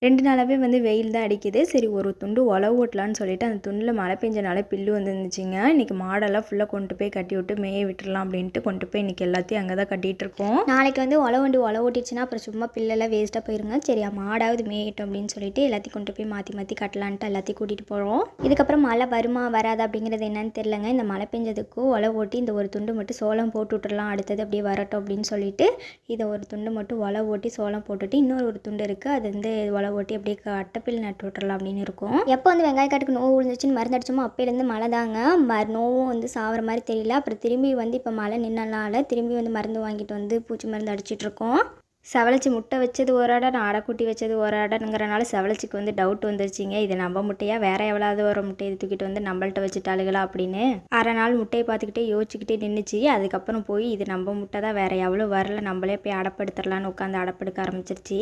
2 நாளாவே வந்து வெயில் தான் அடிக்குது. சரி ஒரு துண்டு உழவு ஓட்டலான்னு சொல்லிட்டு அந்த துண்டில் மழை பெஞ்சனால பில்லு வந்துருந்துச்சுங்க. இன்றைக்கி மாடெல்லாம் ஃபுல்லாக கொண்டு போய் கட்டி விட்டு மேய விட்டுறலாம் அப்படின்ட்டு கொண்டு போய் இன்றைக்கி எல்லாத்தையும் அங்கே தான் கட்டிகிட்டு இருக்கோம். நாளைக்கு வந்து உழவு ஓட்டிடுச்சுன்னா அப்புறம் சும்மா பில்லெல்லாம் வேஸ்ட்டாக போயிருங்க. சரி மாடாவது மேயட்டும் அப்படின்னு சொல்லிட்டு எல்லாத்தையும் கொண்டு போய் மாற்றி மாற்றி கட்டலான்ட்டு எல்லாத்தையும் கூட்டிகிட்டு போகிறோம். இதுக்கப்புறம் மழை வருமா வராது அப்படிங்கிறது என்னன்னு தெரிலங்க. இந்த மழை பெஞ்சதுக்கும் உழவு ஓட்டி இந்த ஒரு துண்டு மட்டும் சோளம் போட்டு விட்டுறலாம், அடுத்தது அப்படியே வரட்டும் அப்படின்னு சொல்லிட்டு இதை ஒரு துண்டு மட்டும் உழவு ஓட்டி சோளம் போட்டுட்டு இன்னொரு ஒரு துண்டு இருக்குது, அது வந்து உழவு ஓட்டி அப்படியே அட்டைப்பில் நட்டு விட்டுறலாம் அப்படின்னு இருக்கும். எப்போ வந்து வெங்காயக்காட்டுக்கு நோவு விழுந்துச்சுன்னு மருந்து அடிச்சோமோ அப்போலேருந்து மழை தாங்க. நோவும் வந்து சாகிற மாதிரி தெரியல. அப்புறம் திரும்பி வந்து இப்போ மழை நின்னனால திரும்பி வந்து மருந்து வாங்கிட்டு வந்து பூச்சி மருந்து அடிச்சிட்டு இருக்கோம். செவலச்சி முட்டை வச்சது ஒரு அடன், அடைக்குட்டி வச்சது ஒரு அடனுங்கிறனால செவலச்சிக்கு வந்து டவுட் வந்துருச்சிங்க. இது நம்ம முட்டையா வேற எவ்வளவு ஒரு முட்டையை தூக்கிட்டு வந்து நம்மள்ட்ட வச்சுட்டாளுகளா அப்படின்னு. அரை நாள் முட்டையை பார்த்துக்கிட்டே யோசிச்சுக்கிட்டே நின்றுச்சு. அதுக்கப்புறம் போய் இது நம்ம முட்டை தான், வேற எவ்வளோ வரல, நம்மளே போய் அடப்படுத்தரலான்னு உட்காந்து அடப்படுக்க ஆரம்பிச்சிருச்சு.